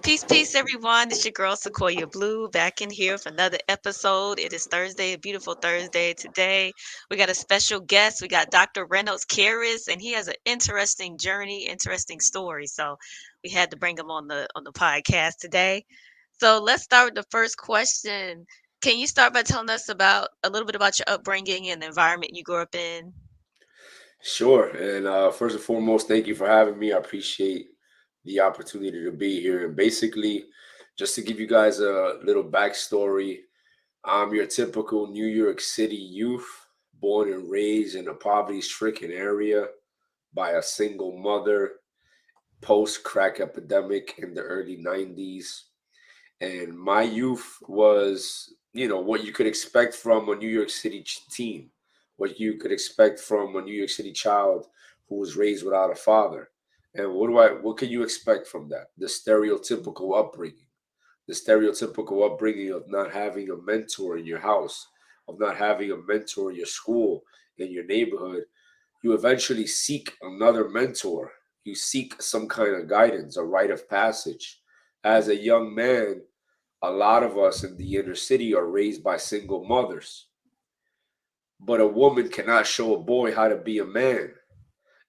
Peace, peace, everyone. It's your girl Sequoia Blue back in here for another episode. It is Thursday, a beautiful Thursday today. We got a special guest. We got Dr. Reynolds Kairus, and he has an interesting journey, interesting story. So we had to bring him on the podcast today. So let's start with the first question. Can you start by telling us about a little bit about your upbringing and the environment you grew up in? Sure. And first and foremost, thank you for having me. I appreciate the opportunity to be here. And basically, just to give you guys a little backstory, I'm your typical New York City youth, born and raised in a poverty stricken area by a single mother, post crack epidemic in the early 90s. And my youth was, what you could expect from a New York City teen, what you could expect from a New York City child who was raised without a father. And what can you expect from that? The stereotypical upbringing of not having a mentor in your house, of not having a mentor in your school, in your neighborhood. You eventually seek another mentor. You seek some kind of guidance, a rite of passage. As a young man, a lot of us in the inner city are raised by single mothers. But a woman cannot show a boy how to be a man.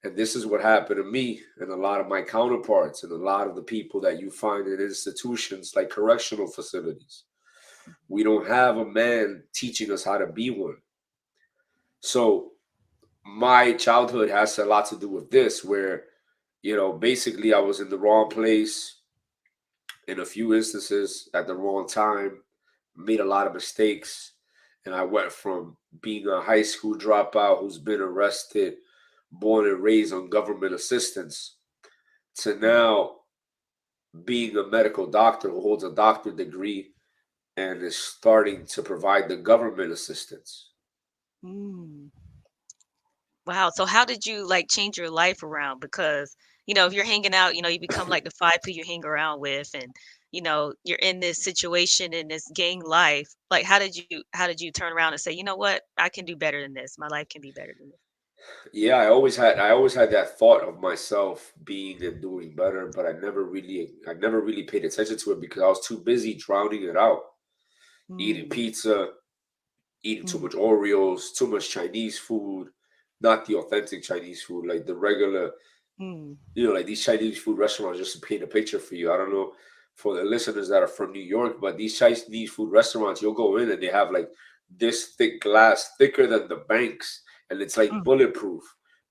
And this is what happened to me and a lot of my counterparts and a lot of the people that you find in institutions like correctional facilities. We don't have a man teaching us how to be one. So my childhood has a lot to do with this, where, basically I was in the wrong place in a few instances at the wrong time, made a lot of mistakes, and I went from being a high school dropout who's been arrested, born and raised on government assistance, to now being a medical doctor who holds a doctorate degree and is starting to provide the government assistance. Mm. Wow. So how did you like change your life around? Because, if you're hanging out, you become like the five people you hang around with and you're in this situation in this gang life. Like how did you turn around and say, you know what, I can do better than this. My life can be better than this. Yeah, I always had that thought of myself being and doing better, but I never really paid attention to it because I was too busy drowning it out, eating Mm, pizza, eating too mm, much Oreos, too much Chinese food, not the authentic Chinese food, like the regular, mm, like these Chinese food restaurants, just to paint a picture for you. I don't know for the listeners that are from New York, but these Chinese food restaurants, you'll go in and they have like this thick glass, thicker than the banks, and it's like mm. bulletproof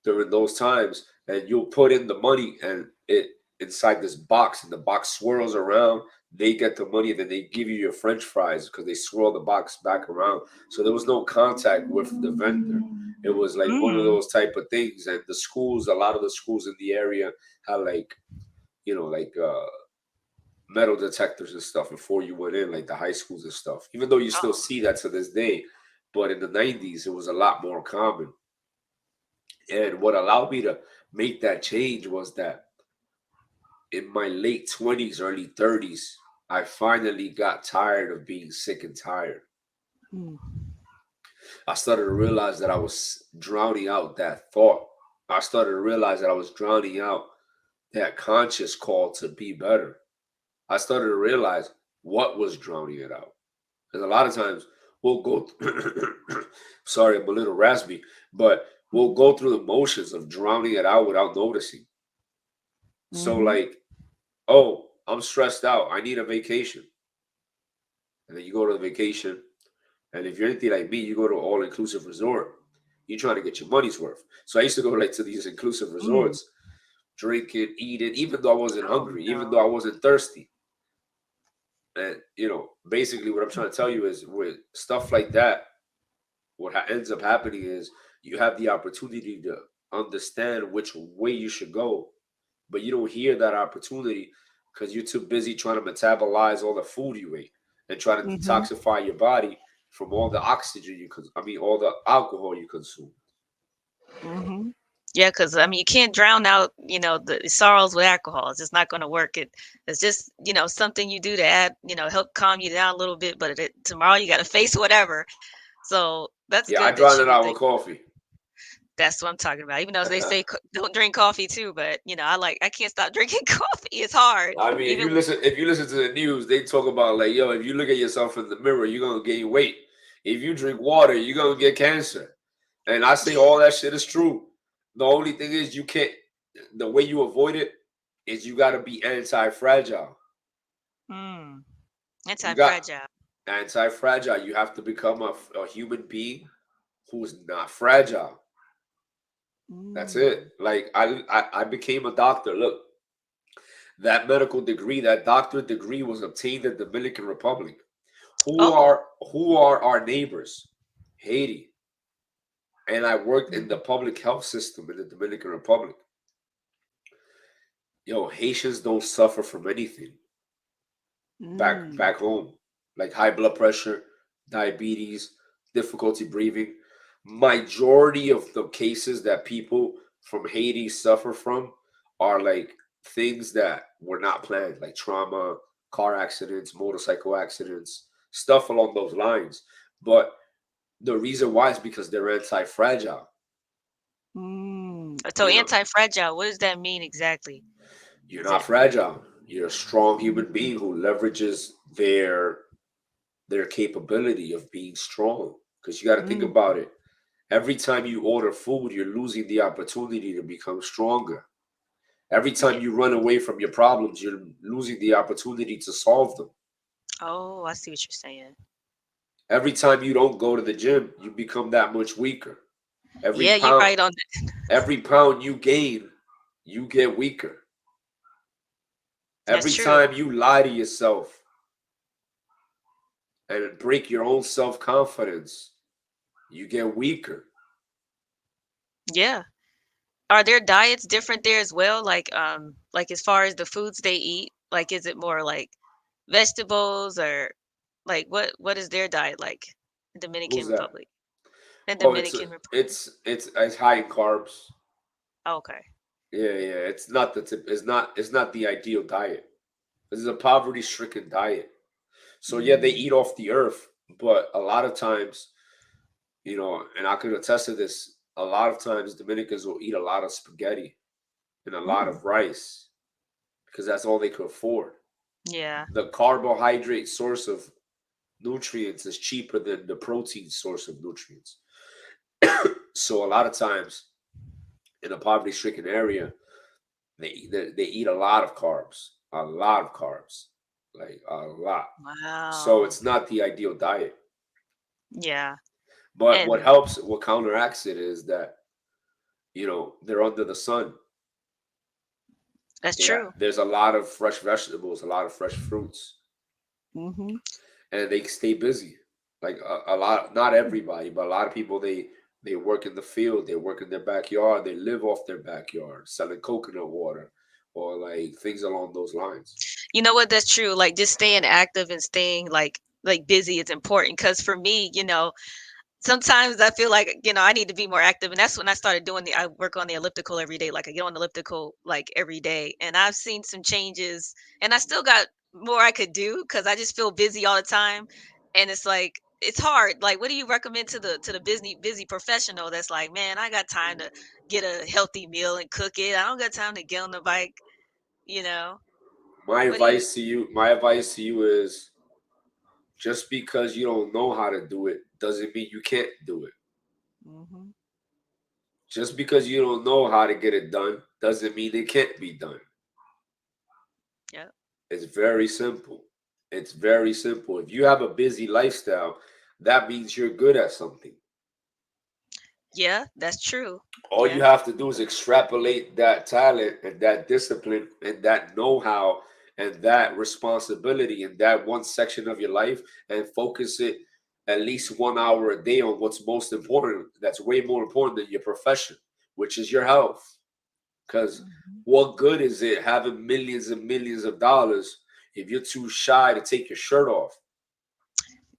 during those times. And you'll put in the money and it inside this box, and the box swirls around. They get the money, and then they give you your French fries because they swirl the box back around. So there was no contact with the vendor. It was like one of Mm. those type of things. And the schools, a lot of the schools in the area had like, like metal detectors and stuff before you went in, like the high schools and stuff. Even though you still Oh. see that to this day, but in the 90s it was a lot more common. And what allowed me to make that change was that in my late 20s, early 30s, I finally got tired of being sick and tired. Mm, I started to realize that I was drowning out that thought. I started to realize that I was drowning out that conscious call to be better. I started to realize what was drowning it out. Because a lot of times we'll go, sorry, I'm a little raspy, but we'll mhm, go through the motions of drowning it out without noticing. So, mhm. like, oh, I'm stressed out. I need a vacation. And then you go to the vacation. And if you're anything like me, you go to an all inclusive resort. You're trying to get your money's worth. So I used to go like to these inclusive Mm. resorts, drinking, eating, even though I wasn't Oh hungry, even though I no. wasn't thirsty. And basically, what I'm trying to tell you is with stuff like that, what ends up happening is you have the opportunity to understand which way you should go, but you don't hear that opportunity because you're too busy trying to metabolize all the food you ate and trying to Mhm. detoxify your body from all the oxygen all the alcohol you consume. Mhm. Yeah, because I mean, you can't drown out, the sorrows with alcohol. It's just not gonna work. It's just, something you do to add, help calm you down a little bit, but tomorrow you gotta face whatever. So that's Yeah, I good drown that it you out think with coffee. That's what I'm talking about. Even though they say don't drink coffee too, but I can't stop drinking coffee. It's hard. I mean, Even if you listen to the news, they talk about like, yo, if you look at yourself in the mirror, you're gonna gain weight. If you drink water, you're gonna get cancer. And I say all that shit is true. The only thing is you can't. The way you avoid it is you got to be anti-fragile. mm, You got anti-fragile. anti-fragile. You have to become a human being who's not fragile. That's it. Mm. Like I became a doctor. Look, that medical degree, that doctorate degree was obtained in the Dominican Republic. Who Oh. are who are our neighbors? Haiti. And I worked in the Mhm. public health system in the Dominican Republic. Yo, Haitians don't suffer from anything Mm. back home, like high blood pressure, diabetes, difficulty breathing. Majority of the cases that people from Haiti suffer from are like things that were not planned, like trauma, car accidents, motorcycle accidents, stuff along those lines. But the reason why is because they're anti-fragile. Mm. So You know, anti-fragile, what does that mean exactly? you're Is not it fragile. You're a strong human mm, being who leverages their capability of being strong. Because you got to think mm, about it. Every time you order food, you're losing the opportunity to become stronger. Every yeah. time you run away from your problems, you're losing the opportunity to solve them. Oh, I see what you're saying. Every time you don't go to the gym, you become that much weaker. Every Yeah, you're pound, right on that. every pound you gain, you get weaker. That's Every true. time you lie to yourself and break your own self confidence, you get weaker. Yeah. Are their diets different there as well? Like as far as the foods they eat, like is it more like vegetables or like what is their diet like in Dominican Who's that? Republic? In Oh, Dominican Republic. it's high in carbs. Okay. Yeah. It's not it's not the ideal diet. This is a poverty stricken diet. So yeah, they Mm. eat off the earth, but a lot of times, and I could attest to this. A lot of times, Dominicans will eat a lot of spaghetti and a lot Mm. of rice because that's all they could afford. Yeah. The carbohydrate source of nutrients is cheaper than the protein source of nutrients. So a lot of times in a poverty stricken area, they eat a lot of carbs, like a lot. So Wow. it's not the ideal diet. Yeah. But what And helps, what counteracts it is that they're under the sun. that's Yeah, true. there's a lot of fresh vegetables, a lot of fresh fruits, Mhm. and they stay busy. Like a lot, not everybody, but a lot of people they work in the field, they work in their backyard, they live off their backyard, selling coconut water or like things along those lines. You know what? That's true. Like just staying active and staying like busy is important. Cause for me, sometimes I feel like, I need to be more active. And that's when I started I work on the elliptical every day. Like I get on the elliptical like every day. And I've seen some changes and I still got more I could do because I just feel busy all the time. And it's like, it's hard. Like, what do you recommend to the busy professional that's like, man, I got time to get a healthy meal and cook it. I don't got time to get on the bike, you know? What do you My advice to you is just because you don't know how to do it doesn't mean you can't do it. Mhm. Just because you don't know how to get it done doesn't mean it can't be done. Yep. It's very simple. It's very simple. If you have a busy lifestyle, that means you're good at something. Yeah, that's true. All you Yeah. have to do is extrapolate that talent and that discipline and that know-how and that responsibility in that one section of your life and focus it at least 1 hour a day on what's most important. That's way more important than your profession, which is your health. Because Mhm. what good is it having millions and millions of dollars if you're too shy to take your shirt off?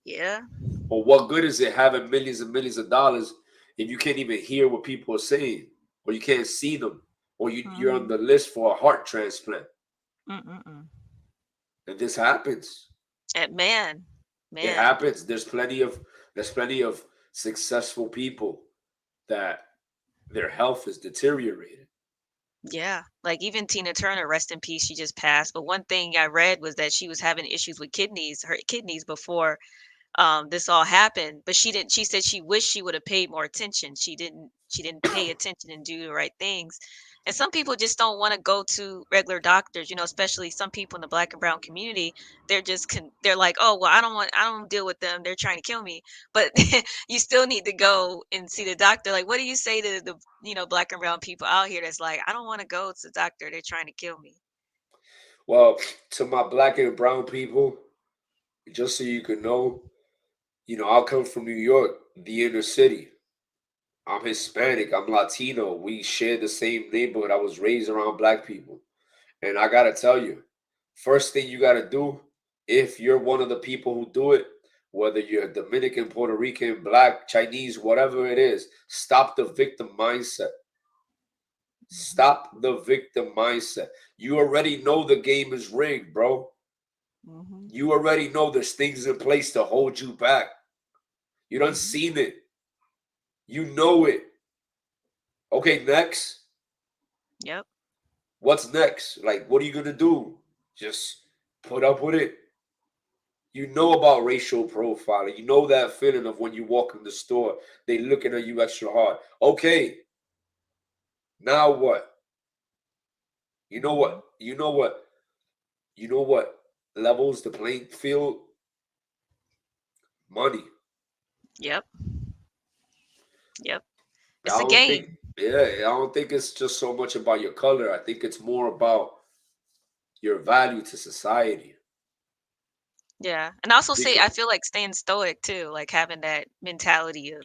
Yeah. Or what good is it having millions and millions of dollars if you can't even hear what people are saying, or you can't see them, or you're on Mhm. the list for a heart transplant? Mm-mm-mm. And this happens. And man, It man. happens. There's plenty of successful people that their health is deteriorated. Yeah, like even Tina Turner, rest in peace, she just passed. But one thing I read was that she was having issues with kidneys, her kidneys before this all happened. But she didn't. She said she wished she would have paid more attention. She didn't pay attention and do the right things. And some people just don't want to go to regular doctors, especially some people in the black and brown community. They're like, oh well, I don't deal with them. They're trying to kill me. But you still need to go and see the doctor. Like, what do you say to the black and brown people out here that's like, I don't want to go to the doctor. They're trying to kill me. Well, to my black and brown people, just so you can know, I come from New York, the inner city. I'm Hispanic, I'm Latino. We share the same neighborhood. I was raised around black people. And I gotta tell you, first thing you gotta do, if you're one of the people who do it, whether you're Dominican, Puerto Rican, black, Chinese, whatever it is, stop the victim mindset. Hmm. Stop the victim mindset. You already know the game is rigged, bro. Hmm. You already know there's things in place to hold you back. You done Hmm. seen it. You know it. Okay, next. Yep. What's next? Like, what are you gonna do? Just put up with it. You know about racial profiling. You know that feeling of when you walk in the store, they looking at you extra hard. Okay, now what? You know what? Hmm. You know what? You know what levels the playing field? Money. Yep. Yep. I It's a don't think. game. Yeah, I don't think it's just so much about your color. I think it's more about your value to society. Yeah, and I also say I Because feel like staying stoic too, like having that mentality of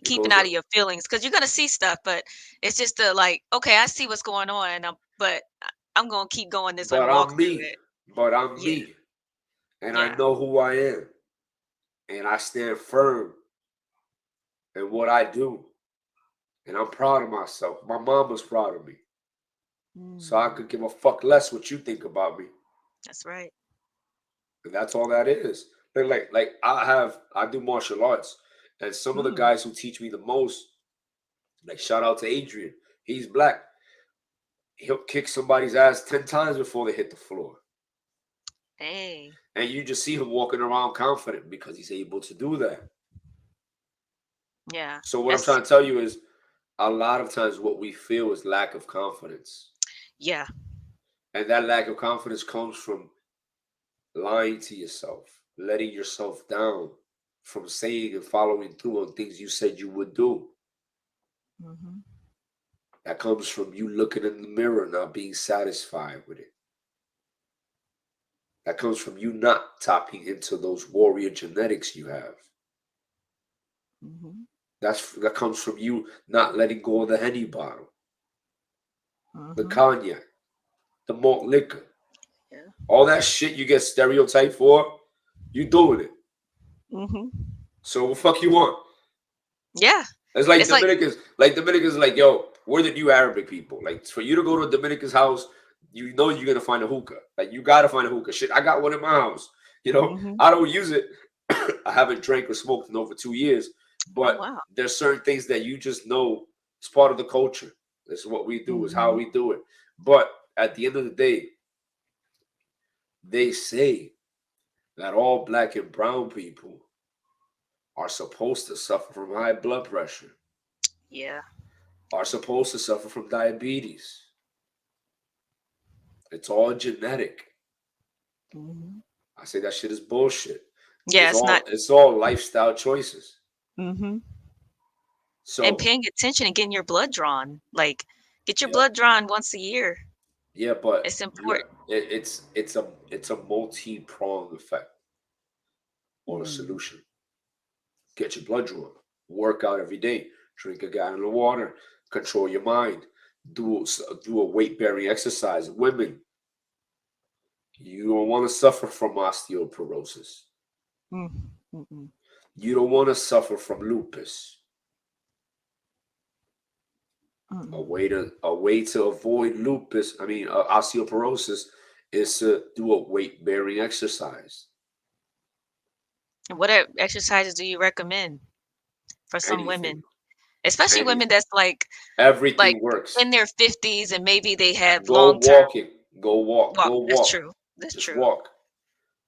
keeping because out of your feelings because you're gonna see stuff, but it's just the like, okay, I see what's going on, but I'm gonna keep going this way and but walk I'm through me. it. But I'm Yeah, me. And I yeah. know who I am. And I stand firm in what I do. And I'm proud of myself. My mom was proud of me. So I Mm, could give a fuck less what you think about me. that's right. And that's all that is. Like I do martial arts. And some of the Mm, guys who teach me the most, like shout out to Adrian. He's black. He'll kick somebody's ass 10 times before they hit the floor. hey, And you just see him walking around confident because he's able to do that. yeah. So what I'm That's trying to tell you is a lot of times what we feel is lack of confidence. yeah. And that lack of confidence comes from lying to yourself, letting yourself down, from saying and following through on things you said you would do. Hmm. That comes from you looking in the mirror, not being satisfied with it. That comes from you not tapping into those warrior genetics you have. Hmm. That comes from you not letting go of the Henny bottle, the Hmm. cognac, the malt liquor, Yeah. all that shit you get stereotyped for. You doing it. Hmm. So what the fuck you want? Yeah. It's like It's like Dominicans, like, yo, we're the new Arabic people. Like, for you to go to a Dominican's house, you know you're gonna find a hookah. Like, you gotta find a hookah. Shit, I got one in my house. hmm. I don't use it. I haven't drank or smoked in over 2 years. Oh But wow. there's certain things that you just know it's part of the culture. This is what we do. Is how Hmm. we do it. But at the end of the day, they say that all black and brown people are supposed to suffer from high blood pressure, Yeah. are supposed to suffer from diabetes. It's all genetic. Hmm. I say that shit is bullshit. Yeah, it's not. It's all lifestyle choices. Hmm. And So paying attention and getting your blood drawn. Like, get your yeah, blood drawn once a year. yeah, but It's important. it's a multi pronged effect or a Mm, solution. Get your blood drawn. Work out every day. Drink a gallon of water. Control your mind. Do a weight bearing exercise. Women, you don't want to suffer from osteoporosis. mm, mm-mm, You don't want to suffer from lupus. mm-mm. A way to avoid lupus, I mean osteoporosis, is to do a weight bearing exercise. And what exercises do you recommend for some Anything, women? Especially women Anything. that's like Everything works. in their 50s and maybe they have Go long-term walking. Go walk. walk. Go That's walk. true. That's Just true. walk.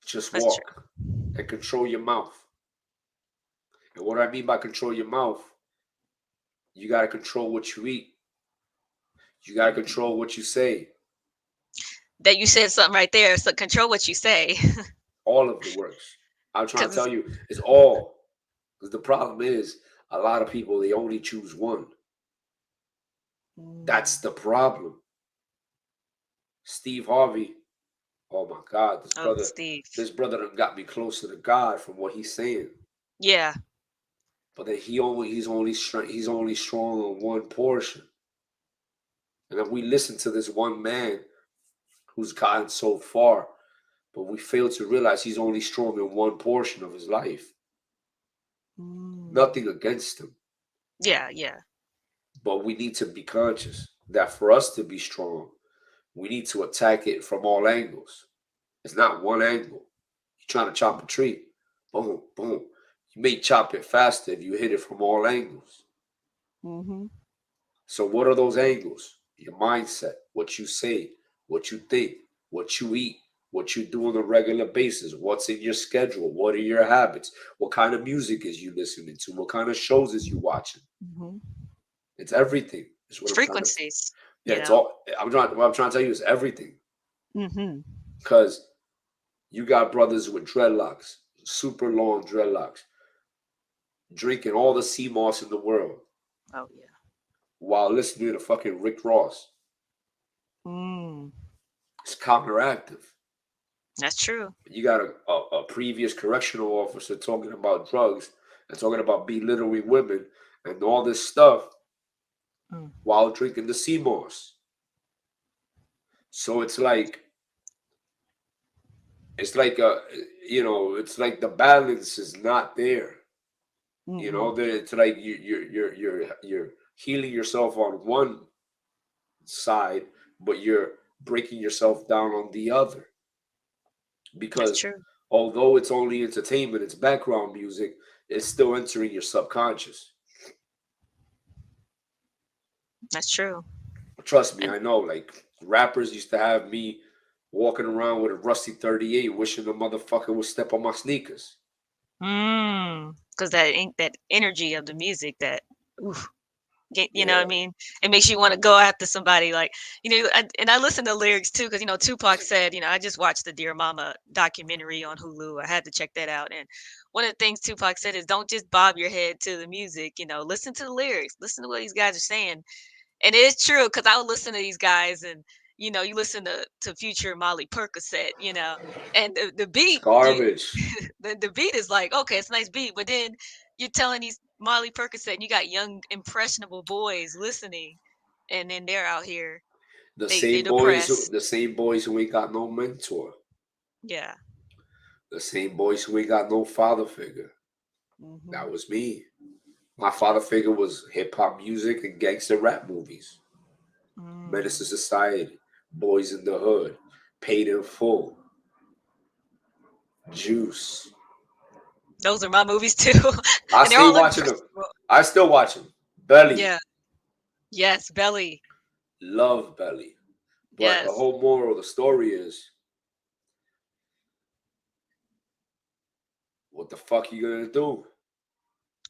Just That's true. walk. And control your mouth. And what I mean by control your mouth, you got to control what you eat. You got to control what you say. That you said something right there. So control what you say. All of the works. I'm trying to Because tell you, it's all. Because the problem is, a lot of people, they only choose one. That's the problem. Steve Harvey, oh my God, oh, Steve. this brother done got me closer to God from what he's saying. Yeah. But then he's only strong on one portion. And then we listen to this one man who's gotten so far, but we fail to realize he's only strong in one portion of his life. Mm. Nothing against him, Yeah, yeah. but we need to be conscious that for us to be strong, we need to attack it from all angles. It's not one angle. You're trying to chop a tree, boom, boom. You may chop it faster if you hit it from all angles. Mhm. So, what are those angles? Your mindset, what you say, what you think, what you eat, what you do on a regular basis, what's in your schedule, what are your habits, what kind of music is you listening to, what kind of shows is you watching. Mhm. It's everything. Is what I'm trying to. Frequencies, Yeah, you it's know. all. I'm trying. What I'm trying to tell you is everything. Mhm. Because you got brothers with dreadlocks, super long dreadlocks, drinking all the sea moss in the world Oh yeah. while listening to fucking Rick Ross. Mm. It's counteractive. That's true. You got a previous correctional officer talking about drugs and talking about belittling women and all this stuff Mm. while drinking the sea moss. So it's like it's like the balance is not there. Mhm. It's like you're healing yourself on one side, but you're breaking yourself down on the other. That's Because true. although it's only entertainment, it's background music, it's still entering your subconscious. That's true. Trust me, And I know. Like rappers used to have me walking around with a rusty 38, wishing the motherfucker would step on my sneakers. because that energy of the music that oof, you know what I Yeah, mean? It makes you want to go after somebody like, and I listen to lyrics too because Tupac said, I just watched the Dear Mama documentary on Hulu. I had to check that out. And one of the things Tupac said is don't just bob your head to the music, listen to the lyrics, listen to what these guys are saying. And it's true because I would listen to these guys and you listen to Future Molly Percocet, and the it's beat garbage. the beat is like, okay, it's a nice beat, but then you're telling these Molly Percocet and you got young impressionable boys listening, and then they're out here they depressed. The same boys who ain't got no mentor, Yeah. the same boys who ain't got no father figure. Hmm. That was me. My father figure was hip hop music and gangster rap movies. Menace to Mm. Society, Boys in the Hood, Paid in Full, Juice. Those are my movies too, I and they're stay all watching them. impressionable. I still watch them. Belly, Yeah. Yes, Belly. love Belly. But the Yes. whole moral of the story is, what the fuck you gonna do?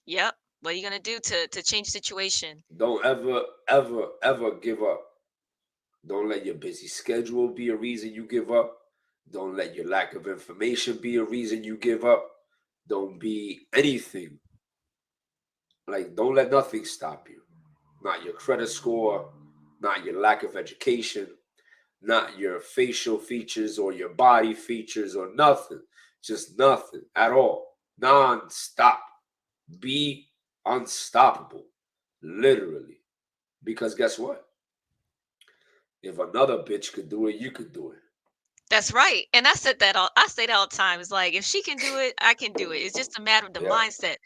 Yep. What are you gonna do to change situation? Don't ever, ever, ever give up. Don't let your busy schedule be a reason you give up. Don't let your lack of information be a reason you give up. Don't be anything. Like, don't let nothing stop you. Not your credit score, not your lack of education, not your facial features or your body features or nothing. Just nothing at all. Non-stop. Be unstoppable. Literally. Because guess what? If another bitch could do it, you could do it. That's right. And I say that all the time. It's like if she can do it, I can do it. It's just a matter of the Yeah. mindset.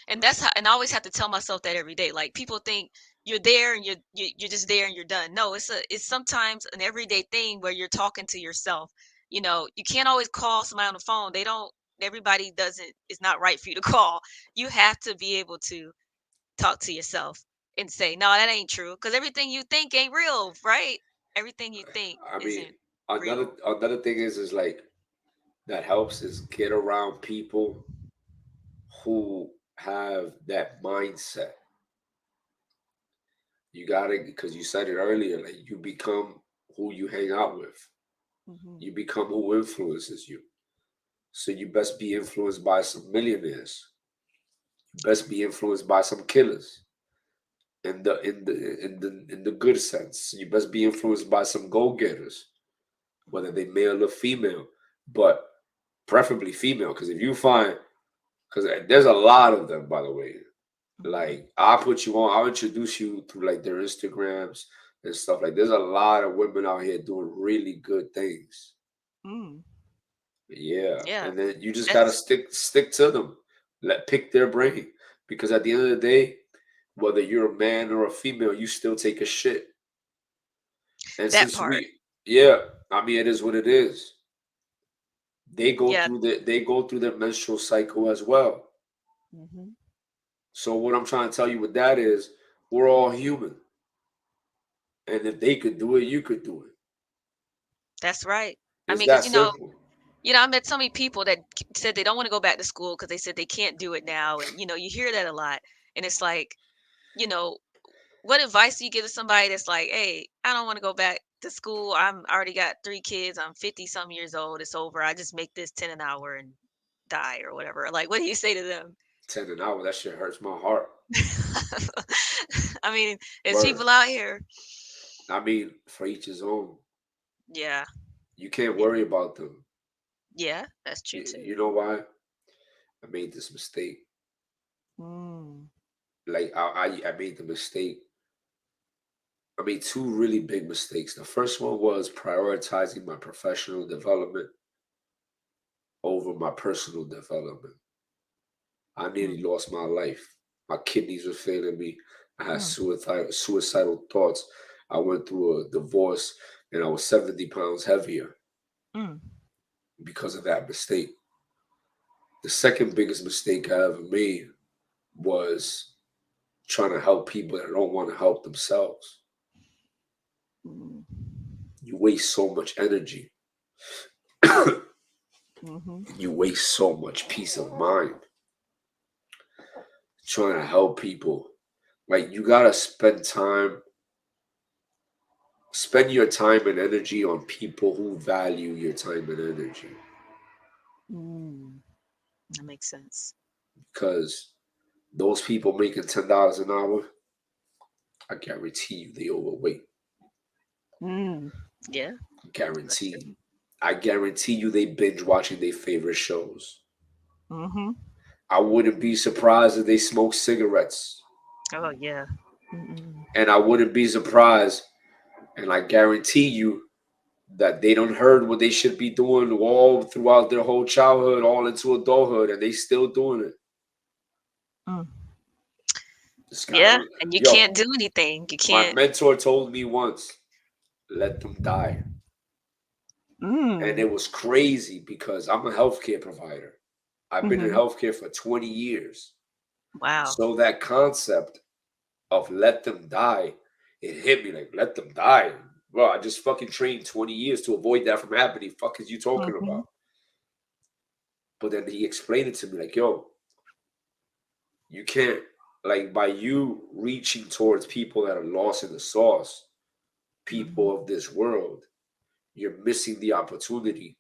And that's how and I always have to tell myself that every day. Like people think you're there and you're just there and you're done. No, it's sometimes an everyday thing where you're talking to yourself. You can't always call somebody on the phone. They don't everybody doesn't it's not right for you to call. You have to be able to talk to yourself. and say, no, that ain't true. Because everything you think ain't real, right? Everything you think I mean, isn't another real. another thing is like that helps is get around people who have that mindset. You gotta, because you said it earlier, like you become who you hang out with. Hmm. You become who influences you. So you best be influenced by some millionaires. You best be influenced by some killers. In the good sense, you best be influenced by some go getters, whether they male or female, but preferably female. Because if you find, because there's a lot of them, by the way. Hmm. Like I'll put you on, I'll introduce you through like their Instagrams and stuff. Like there's a lot of women out here doing really good things. Mm. Yeah, Yeah, and then you just gotta that's stick to them. Let pick their brain because at the end of the day, whether you're a man or a female, you still take a shit. And that since part. yeah, I mean, it is what it is. Yeah. They go through their menstrual cycle as well. Hmm. So what I'm trying to tell you with that is, we're all human, and if they could do it, you could do it. That's right. I It's mean, that because simple. I met so many people that said they don't want to go back to school because they said they can't do it now, and you hear that a lot, and it's like, you know, what advice do you give to somebody that's like, hey, I don't want to go back to school. I already got 3 kids. I'm 50 some years old. It's over. I just make this 10 an hour and die or whatever. Like, what do you say to them? 10 an hour, that shit hurts my heart. I mean, there's Word. people out here. I mean, for each his own. Yeah. You can't Yeah. worry about them. Yeah. That's true You too. know why? I made this mistake. Mm. Like I made the mistake. I made two really big mistakes. The first one was prioritizing my professional development over my personal development. I nearly Mm. lost my life. My kidneys were failing me. I had Mm. suicidal thoughts. I went through a divorce and I was 70 pounds heavier Mm. because of that mistake. The second biggest mistake I ever made was trying to help people that don't want to help themselves. Mm. You waste so much energy. Mhm. You waste so much peace of mind trying to help people. Like you gotta spend your time and energy on people who value your time and energy. Mm. That makes sense. Because those people making $10 an hour, I guarantee you they overweight. Mm. Yeah, that's Guarantee. true. I guarantee you they binge watching their favorite shows. Mhm. I wouldn't be surprised if they smoke cigarettes. Oh yeah. Mm-mm. And I wouldn't be surprised, and I guarantee you that they don't heard what they should be doing all throughout their whole childhood, all into adulthood, and they still doing it. Mm. This guy, Yeah, and you yo, can't do anything. You my can't. mentor told me once, let them die. And Mm. it was crazy because I'm a healthcare provider. I've been in Mhm. healthcare for 20 years. Wow. So that concept of let them die, it hit me like, let them die. Bro, I just fucking trained 20 years to avoid that from happening. Fuck is you talking Mhm. about? But then he explained it to me like, yo, you can't, like, by you reaching towards people that are lost in the sauce, Mhm. people of this world, you're missing the opportunity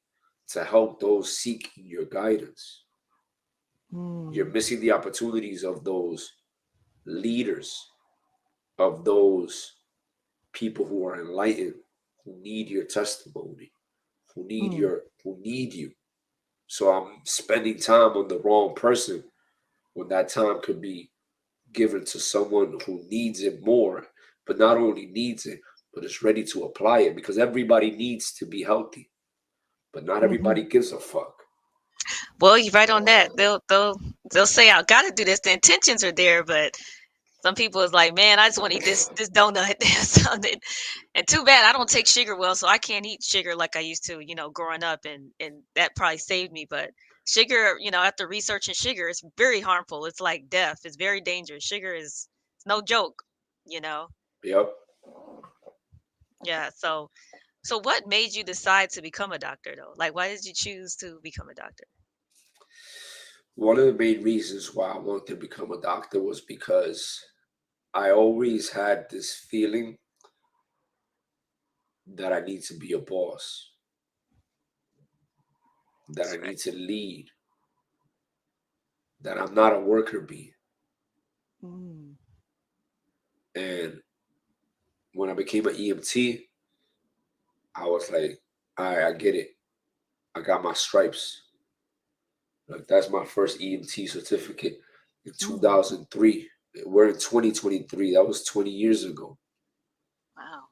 to help those seeking your guidance. You're Mm. missing the opportunities of those leaders, of those people who are enlightened, who need your testimony, Mm. who need you. So I'm spending time on the wrong person when that time could be given to someone who needs it more, but not only needs it, but is ready to apply it because everybody needs to be healthy, but not Mhm. everybody gives a fuck. Well, you're right on that. They'll say I got to do this. The intentions are there, but some people is like, man, I just want to eat this donut. Something. And too bad I don't take sugar well, so I can't eat sugar like I used to, growing up, and that probably saved me. But sugar, after researching sugar, it's very harmful. It's like death. It's very dangerous. Sugar is it's no joke. you know? Yep. Yeah. So what made you decide to become a doctor though? Like why did you choose to become a doctor? One of the main reasons why I wanted to become a doctor was because I always had this feeling that I need to be a boss, that I That's need right. to lead, that I'm not a worker bee. Mm. And when I became an EMT, I was like, all right, I get it. I got my stripes. Like that's my first EMT certificate in Mm. 2003. We're in 2023. That was 20 years ago. Wow.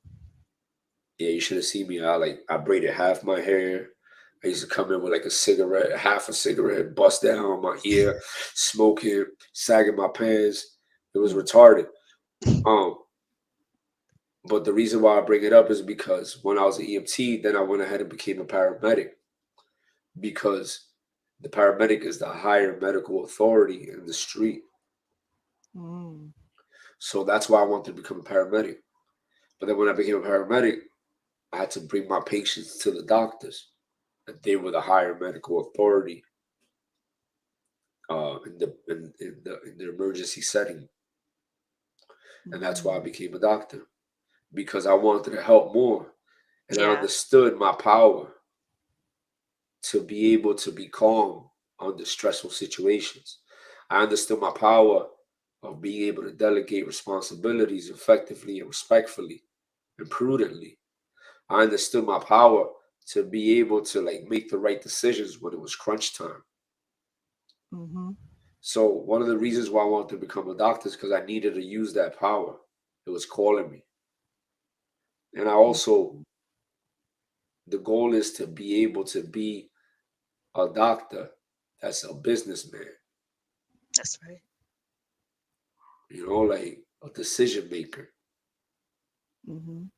Yeah, you should have seen me. I braided half my hair. I used to come in with like a cigarette, half a cigarette, bust down on my ear, smoking, sagging my pants. It was Mm. retarded. Um, but the reason why I bring it up is because when I was an EMT, then I went ahead and became a paramedic because the paramedic is the higher medical authority in the street. Mm. So that's why I wanted to become a paramedic. But then when I became a paramedic, I had to bring my patients to the doctors, and they were the higher medical authority in the emergency setting, and that's why I Mhm. became a doctor because I wanted to help more, and I Yeah. understood my power to be able to be calm under stressful situations. I understood my power of being able to delegate responsibilities effectively and respectfully and prudently. I understood my power to be able to like make the right decisions when it was crunch time. Mhm. So one of the reasons why I wanted to become a doctor is because I needed to use that power. It was calling me. And I also, Mhm. the goal is to be able to be a doctor that's a businessman, That's right. like a decision maker. Mhm.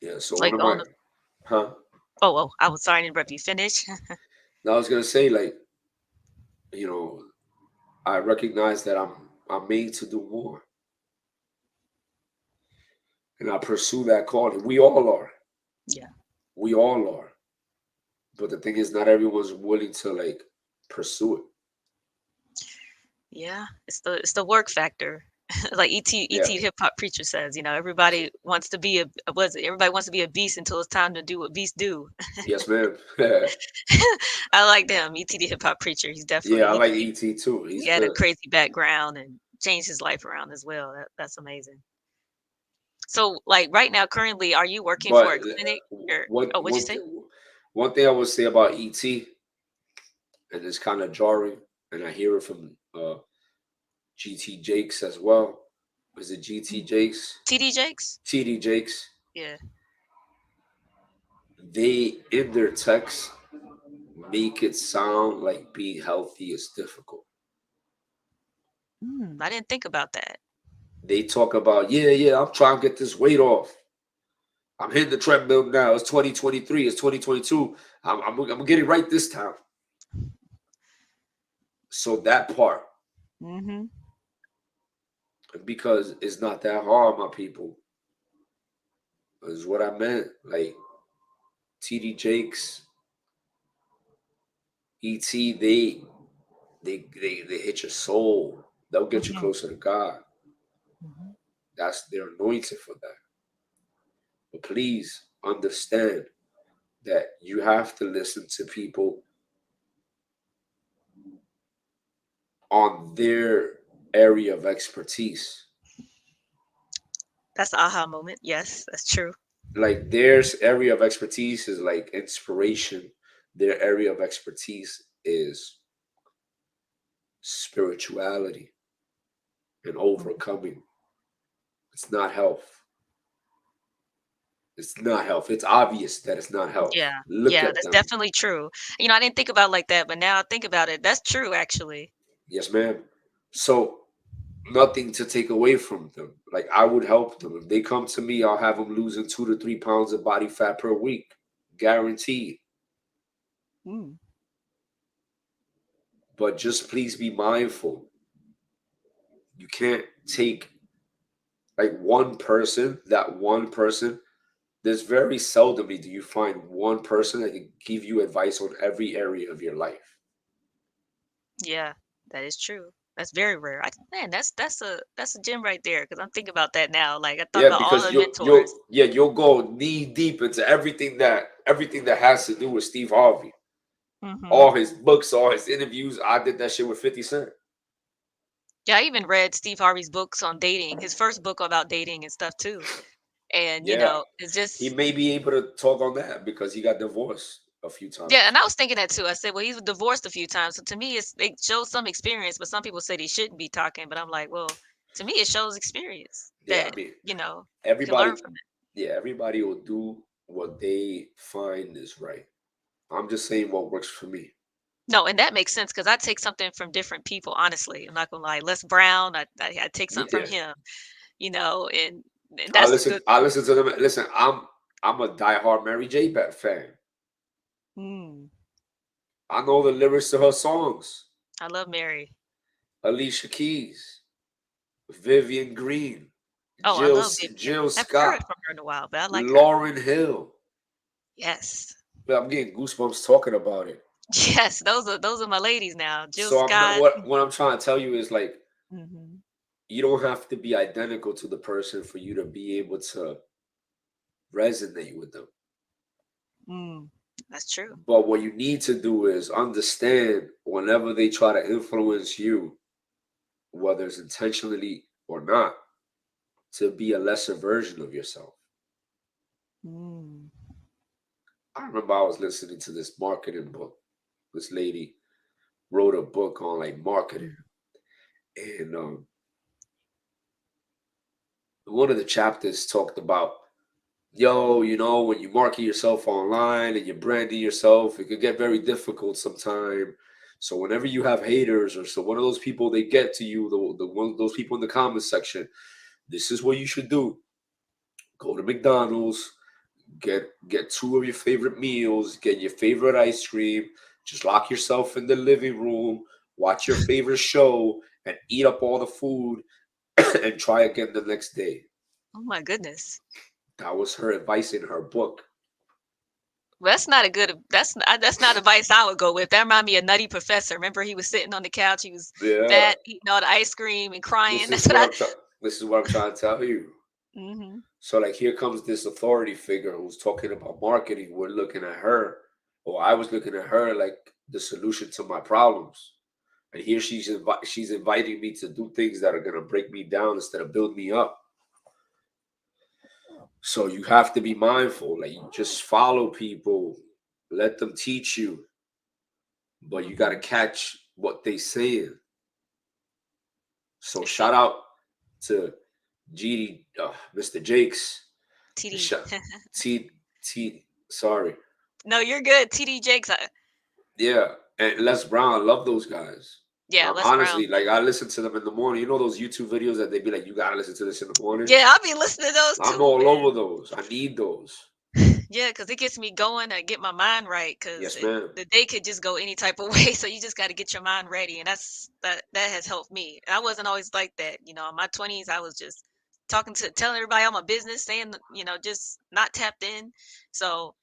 Yeah. So one Like of on my, the huh? oh, I was sorry to interrupt you. Finish. Now I was gonna say like, you know, I recognize that I'm made to do more, and I pursue that calling. We all are. Yeah. We all are. But the thing is, not everyone's willing to like pursue it. Yeah. It's the work factor. Like Yeah. ET hip hop preacher says, everybody wants to be everybody wants to be a beast until it's time to do what beasts do. Yes, ma'am. I like them. ET the hip hop preacher. He's Yeah, definitely I like ET too. He's he had a good. crazy background and changed his life around as well. That's amazing. So, like right now, currently, are you working for But a clinic or one oh, what'd you one say? one thing I would say about ET, and it's kind of jarring, and I hear it from GT Jakes as well. Is it GT Mm. Jakes? TD Jakes? TD Jakes. Yeah. They in their text make it sound like being healthy is difficult. I didn't think about that. They talk about, yeah, yeah, I'm trying to get this weight off. I'm hitting the treadmill now. It's 2023. It's 2022. I'm gonna get it right this time. So that part, Mm-hmm. because it's not that hard, my people, is what I meant. Like TD Jakes, ET, they hit your soul. They'll get you Mm-hmm. closer to God. Hmm. That's they're anointed for that. But please understand that you have to listen to people on their area of expertise. That's the aha moment. Yes, that's true. Like their area of expertise is like inspiration. Their area of expertise is spirituality and Mhm. overcoming. It's not health. It's not health. It's obvious that it's not health. Yeah, Look yeah, at that's them. definitely true. I didn't think about it like that, but now I think about it. That's true, actually. Yes, ma'am. So nothing to take away from them. Like I would help them. If they come to me, I'll have them losing 2 to 3 pounds of body fat per week. Guaranteed. Mm. But just please be mindful. You can't take Like one person, that one person, there's very seldomly do you find one person that can give you advice on every area of your life. Yeah, that is true. That's very rare. Man, that's a gem right there. Because I'm thinking about that now. Like I thought Yeah, about all because the you'll mentors. yeah, you'll go knee deep into everything that has to do with Steve Harvey. Hmm. All his books, all his interviews. I did that shit with 50 Cent. Yeah, I even read Steve Harvey's books on dating. His first book about dating and stuff too. And Yeah. it's He just may be able to talk on that because he got divorced a few yeah. times. And I was thinking that too. I said, well, he's divorced a few times, so to me, it shows some experience. But some people said he shouldn't be talking. But I'm like, well, to me, it shows experience Yeah, I that mean, you can everybody learn from it. yeah, everybody will do what they find is right. I'm just saying what works for me. No, and that makes sense because I take something from different people. Honestly, I'm not gonna lie. Les Brown, I take something from Yeah. him. And that's a good I point. listen to them. Listen, I'm a diehard Mary J. fan. Mm, I know the lyrics to her songs. I love Mary. Alicia Keys, Vivian Green, Oh, I love Vivian. Jill Haven't heard Scott, from her in a while, but I like her. Lauren Hill. Yes, Man, I'm getting goosebumps talking about it. yes, those are my ladies now. Jill So I'm not Scott. what I'm trying to tell you is like Hmm. you don't have to be identical to the person for you to be able to resonate with them. Mm, that's true. But what you need to do is understand whenever they try to influence you, whether it's intentionally or not, to be a lesser version of yourself. Mm, I remember I was listening to this marketing book. This lady wrote a book on like marketing, mm, and one of the chapters talked about, yo, when you market yourself online and you're branding yourself, it could get very difficult sometime. So whenever you have haters or so one of those people they get to you, the one those people in the comments section, this is what you should do. Go to McDonald's, get two of your favorite meals, get your favorite ice cream, just lock yourself in the living room, watch your favorite show, and eat up all the food and try again the next day. oh my goodness. That was her advice in her book. Well, that's not a good. That's not advice I would go with. That reminded me of Nutty Professor. Remember, he was sitting on the couch. He was Yeah, fat, eating all the ice cream and crying. this That's is what what I. I'm trying. This is what I'm trying to tell you. Hmm. So like here comes this authority figure who's talking about marketing. We're looking at her, or I was looking at her like the solution to my problems. And here she's inviting me to do things that are gonna break me down instead of build me up. So you have to be mindful. Like you just follow people, let them teach you, but you gotta Hmm. catch what they saying. So See, shout out to GD, Mr. Jakes, TD. Sh- T T. Sorry, No, you're good. TD Jakes. yeah, and Les Brown. I love those guys. Yeah, Les Brown. Honestly, like I listen to them in the morning. You know those YouTube videos that they be like, you gotta listen to this in the morning. Yeah, I'll be listening to those I'm too, all man. over those. I need those. Yeah, because it gets me going. I get my mind right because Yes, ma'am. the day could just go any type of way. So you just got to get your mind ready, and that has helped me. And I wasn't always like that. In my 20s, I was just telling everybody all my business, saying just not tapped in. So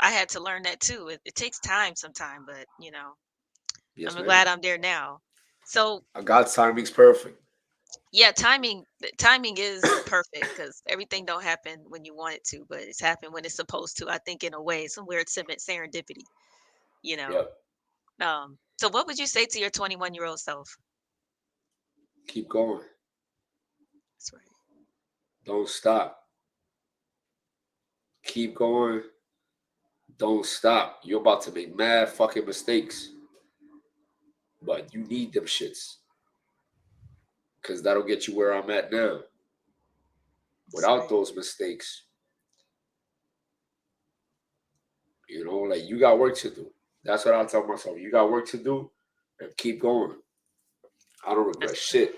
I had to learn that too. It takes time sometime, but Yes, I'm ma'am. glad I'm there now. So God's timing's perfect. yeah, timing is perfect because everything don't happen when you want it to, but it's happened when it's supposed to. I think in a way, somewhere it's serendipity, you know. Yep. So what would you say to your 21-year-old self? Keep going. That's right. Don't stop. Keep going. Don't stop. You're about to make mad fucking mistakes, but you need them shits because that'll get you where I'm at now. That's Without right. those mistakes, like you got work to do. That's what I tell myself. You got work to do, and keep going. I don't regret That's right. shit.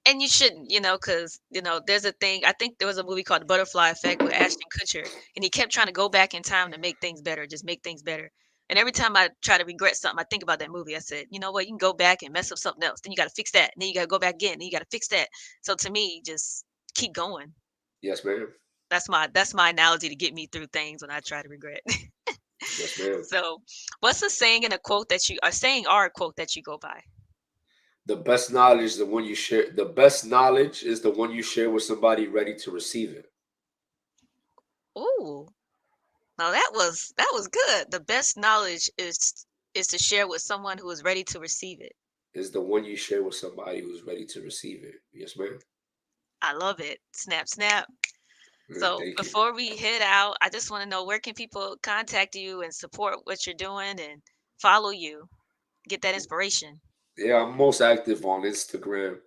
And you shouldn't, because there's a thing. I think there was a movie called The Butterfly Effect with Ashton Kutcher, and he kept trying to go back in time to make things better, just make things better. And every time I try to regret something, I think about that movie. I said, you know what, you can go back and mess up something else. Then you got to fix that. And then you got to go back again. Then you got to fix that. So to me, just keep going. Yes, ma'am. That's my analogy to get me through things when I try to regret. Yes, ma'am. So, what's a saying and a quote that you a saying or a quote that you go by? The best knowledge is the one you share. The best knowledge is the one you share with somebody ready to receive it. Ooh, now that was good. The best knowledge is to share with someone who is ready to receive it. Is the one you share with somebody who's ready to receive it. Yes, ma'am. I love it. Snap, snap. So Thank you. before we head out, I just want to know where can people contact you and support what you're doing and follow you, get that inspiration. Yeah, I'm most active on Instagram,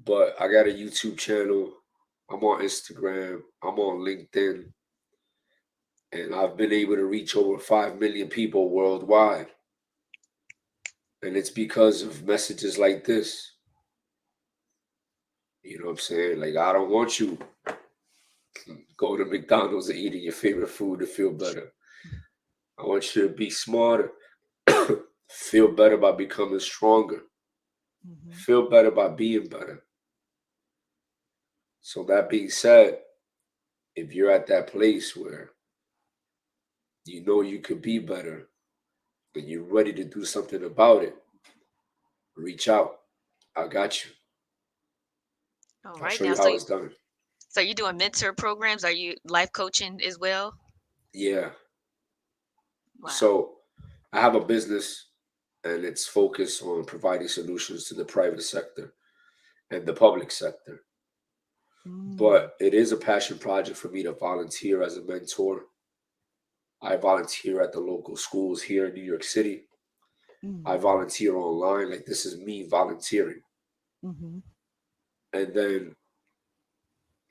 but I got a YouTube channel. I'm on Instagram. I'm on LinkedIn, and I've been able to reach over 5 million people worldwide. And it's because of messages like this. You know what I'm saying? Like, I don't want you going to McDonald's and eating your favorite food to feel better. I want you to be smarter, feel better by becoming stronger, Hmm. feel better by being better. So, that being said, if you're at that place where you know you could be better and you're ready to do something about it, reach out. I got you. All I'll right show now, you so how it's done. you're doing mentor programs? Are you life coaching as well? Yeah. Wow. So, I have a business and it's focused on providing solutions to the private sector and the public sector. Mm, But it is a passion project for me to volunteer as a mentor. I volunteer at the local schools here in New York City. I mm, volunteer online. Like, this is me volunteering. hmm. And then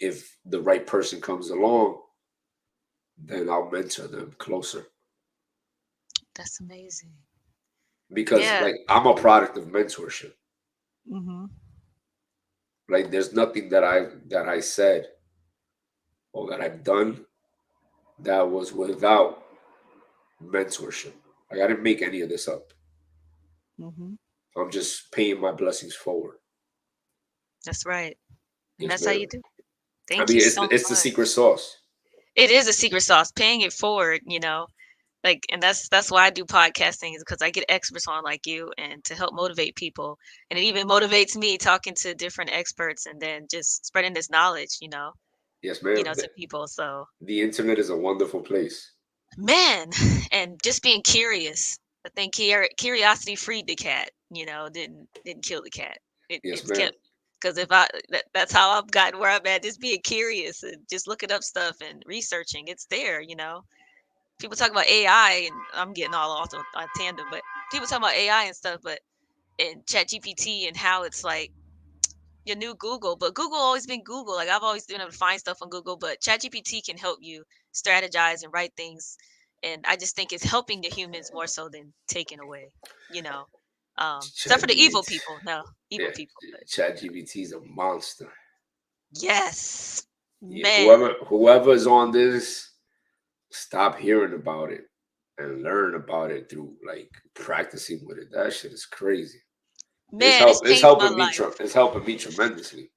if the right person comes along, then I'll mentor them closer. That's amazing. Because Yeah. like I'm a product of mentorship. Hmm. Like there's nothing that I said or that I've done that was without mentorship. Like I didn't make any of this up. Hmm. I'm just paying my blessings forward. That's right. And Yes, that's how ma'am. you do it. I Thank mean, you it's so the, it's the secret much. sauce. It is a secret sauce, paying it forward. Like, and that's why I do podcasting is because I get experts on like you and to help motivate people. And it even motivates me talking to different experts and then just spreading this Yes, ma'am. to people. So, The internet is a wonderful place. man, and just being curious. I think curiosity freed the cat, didn't kill the cat. Yes, It's ma'am. kept, because that's how I've gotten where I'm at, just being curious and just looking up stuff and researching. It's there. People talk about AI, and I'm getting all off on tandem, but people talk about AI and stuff, but and Chat GPT and how it's like your new Google, but Google always been Google. Like I've always been able to find stuff on Google, but Chat GPT can help you strategize and write things, and I just think it's helping the humans more so than taking away. You know, except Chat for the evil GPT. people. No, evil Yeah, people, but Chat GPT is a monster. yes, Yeah, man, whoever is on this, stop hearing about it and learn about it through like practicing with it. That shit is crazy. man, it's It's changed my helping me. life. It's helping me tremendously.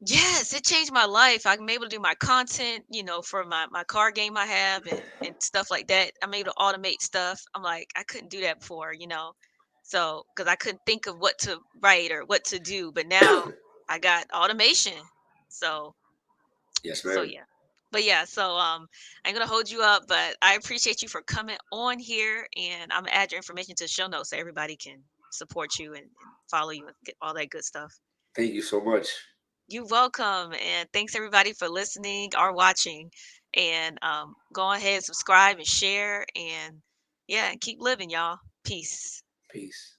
Yes, it changed my life. I'm able to do my content, for my card game I have and stuff like that. I'm able to automate stuff. I'm like, I couldn't do that before. So, because I couldn't think of what to write or what to do, but now I got automation. So, Yes, so ma'am. yeah. But yeah, so I'm gonna hold you up, but I appreciate you for coming on here, and I'm gonna add your information to the show notes so everybody can support you and follow you and get all that good stuff. Thank you so much. You're welcome. And thanks everybody for listening or watching. And go ahead, subscribe and share. And yeah, keep living, y'all. Peace. Peace.